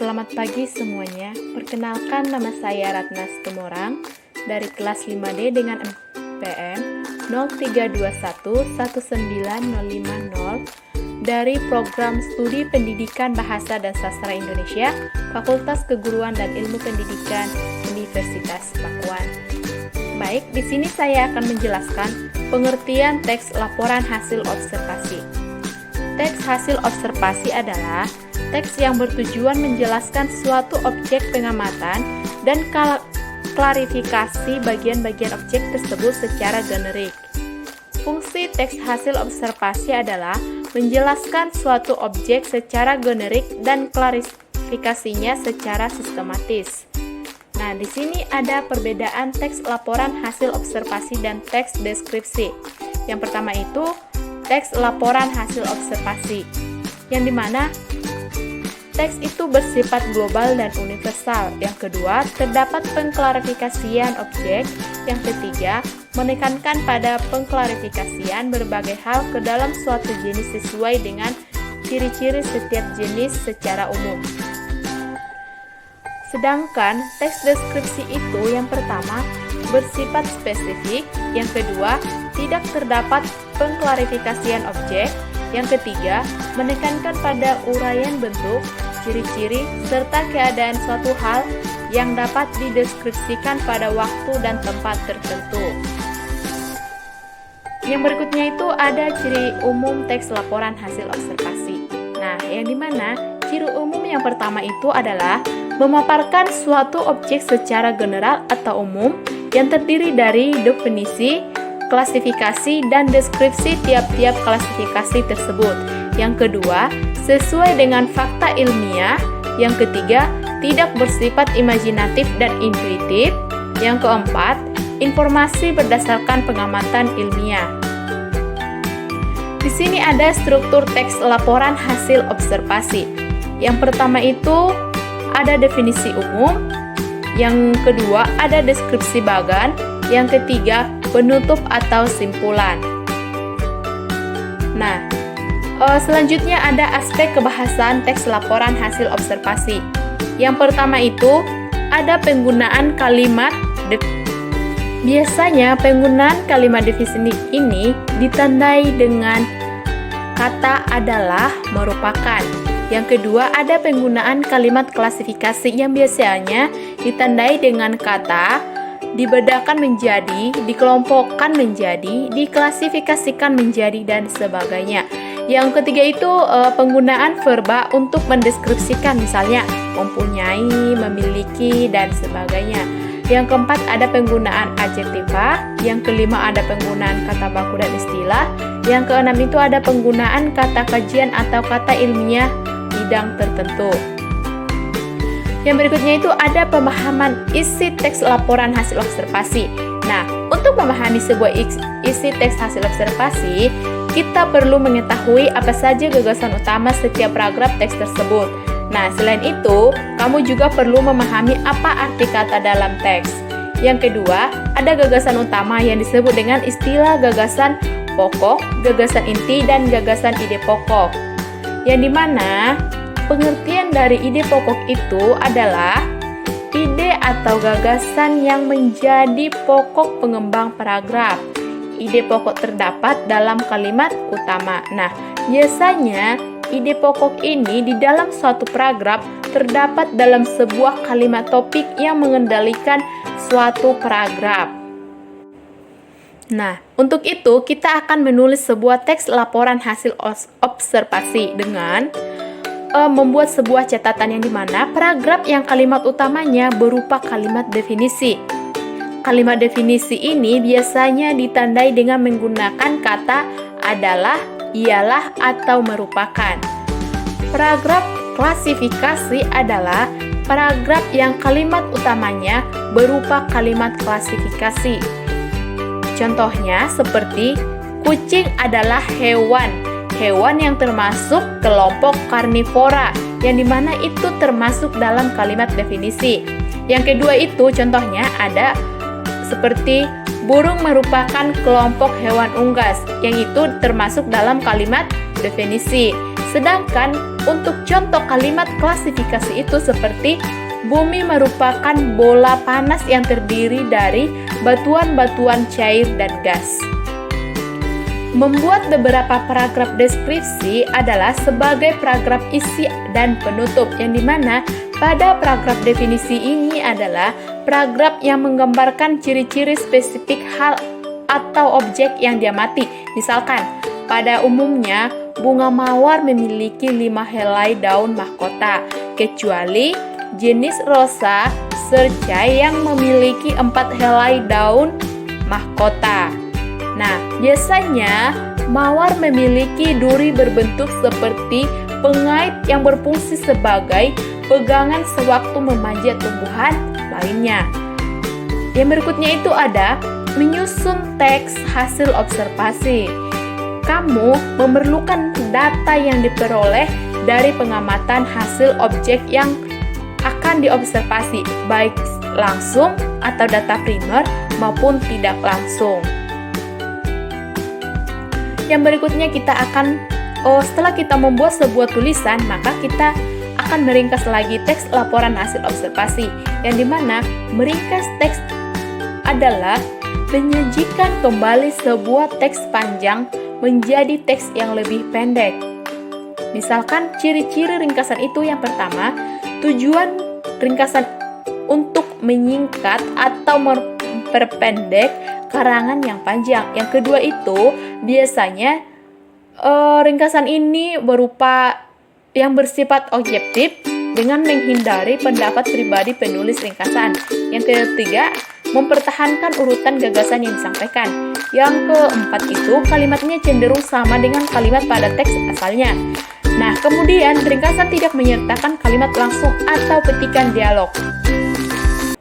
Selamat pagi semuanya. Perkenalkan, nama saya Ratna Situmorang dari kelas 5D dengan NPM 0321190550 dari Program Studi Pendidikan Bahasa dan Sastra Indonesia, Fakultas Keguruan dan Ilmu Pendidikan Universitas Pakuan. Baik, di sini saya akan menjelaskan pengertian teks laporan hasil observasi. Teks hasil observasi adalah teks yang bertujuan menjelaskan suatu objek pengamatan dan klarifikasi bagian-bagian objek tersebut secara generik. Fungsi teks hasil observasi adalah menjelaskan suatu objek secara generik dan klarifikasinya secara sistematis. Nah, di sini ada perbedaan teks laporan hasil observasi dan teks deskripsi. Yang pertama itu teks laporan hasil observasi, yang dimana teks itu bersifat global dan universal. Yang kedua, terdapat pengklarifikasian objek. Yang ketiga, menekankan pada pengklarifikasian berbagai hal ke dalam suatu jenis sesuai dengan ciri-ciri setiap jenis secara umum. Sedangkan teks deskripsi itu yang pertama bersifat spesifik, yang kedua tidak terdapat pengklarifikasian objek, yang ketiga menekankan pada uraian bentuk, ciri-ciri, serta keadaan suatu hal yang dapat dideskripsikan pada waktu dan tempat tertentu. Yang berikutnya itu ada ciri umum teks laporan hasil observasi. Nah, yang dimana ciri umum yang pertama itu adalah memaparkan suatu objek secara general atau umum yang terdiri dari definisi, klasifikasi, dan deskripsi tiap-tiap klasifikasi tersebut. Yang kedua, sesuai dengan fakta ilmiah. Yang ketiga, tidak bersifat imajinatif dan intuitif. Yang keempat, informasi berdasarkan pengamatan ilmiah. Di sini ada struktur teks laporan hasil observasi. Yang pertama itu ada definisi umum, yang kedua ada deskripsi bagan, yang ketiga penutup atau simpulan. Nah, selanjutnya ada aspek kebahasan teks laporan hasil observasi. Yang pertama itu ada penggunaan kalimat biasanya penggunaan kalimat definisi ini ditandai dengan kata adalah, merupakan. Yang kedua ada penggunaan kalimat klasifikasi yang biasanya ditandai dengan kata dibedakan menjadi, dikelompokkan menjadi, diklasifikasikan menjadi, dan sebagainya. Yang ketiga itu penggunaan verba untuk mendeskripsikan, misalnya mempunyai, memiliki, dan sebagainya. Yang keempat ada penggunaan adjektiva. Yang kelima ada penggunaan kata baku dan istilah. Yang keenam itu ada penggunaan kata kajian atau kata ilmiah bidang tertentu. Yang berikutnya itu ada pemahaman isi teks laporan hasil observasi. Nah, untuk memahami sebuah isi teks hasil observasi, kita perlu mengetahui apa saja gagasan utama setiap paragraf teks tersebut. Nah, selain itu, kamu juga perlu memahami apa arti kata dalam teks. Yang kedua, ada gagasan utama yang disebut dengan istilah gagasan pokok, gagasan inti, dan gagasan ide pokok. Yang dimana pengertian dari ide pokok itu adalah ide atau gagasan yang menjadi pokok pengembang paragraf. Ide pokok terdapat dalam kalimat utama. Nah, biasanya ide pokok ini di dalam suatu paragraf terdapat dalam sebuah kalimat topik yang mengendalikan suatu paragraf. Nah, untuk itu kita akan menulis sebuah teks laporan hasil observasi dengan membuat sebuah catatan yang dimana paragraf yang kalimat utamanya berupa kalimat definisi. Kalimat definisi ini biasanya ditandai dengan menggunakan kata adalah, ialah, atau merupakan. Paragraf klasifikasi adalah paragraf yang kalimat utamanya berupa kalimat klasifikasi. Contohnya seperti kucing adalah hewan yang termasuk kelompok karnivora, yang dimana itu termasuk dalam kalimat definisi. Yang kedua itu contohnya ada seperti burung merupakan kelompok hewan unggas, yang itu termasuk dalam kalimat definisi. Sedangkan untuk contoh kalimat klasifikasi itu seperti bumi merupakan bola panas yang terdiri dari batuan-batuan cair dan gas. Membuat beberapa paragraf deskripsi adalah sebagai paragraf isi dan penutup, yang dimana pada paragraf definisi ini adalah paragraf yang menggambarkan ciri-ciri spesifik hal atau objek yang diamati. Misalkan, pada umumnya bunga mawar memiliki 5 helai daun mahkota, kecuali jenis rosa cercai yang memiliki 4 helai daun mahkota. Nah, biasanya mawar memiliki duri berbentuk seperti pengait yang berfungsi sebagai pegangan sewaktu memanjat tumbuhan lainnya. Yang berikutnya itu ada menyusun teks hasil observasi. Kamu memerlukan data yang diperoleh dari pengamatan hasil objek yang akan diobservasi, baik langsung atau data primer maupun tidak langsung. Yang berikutnya kita akan, setelah kita membuat sebuah tulisan, maka kita akan meringkas lagi teks laporan hasil observasi, yang dimana meringkas teks adalah menyajikan kembali sebuah teks panjang menjadi teks yang lebih pendek. Misalkan ciri-ciri ringkasan itu, yang pertama, tujuan ringkasan untuk menyingkat atau memperpendek karangan yang panjang. Yang kedua itu biasanya ringkasan ini berupa yang bersifat objektif dengan menghindari pendapat pribadi penulis ringkasan. Yang ketiga, mempertahankan urutan gagasan yang disampaikan. Yang keempat itu kalimatnya cenderung sama dengan kalimat pada teks asalnya. Nah, kemudian ringkasan tidak menyertakan kalimat langsung atau petikan dialog.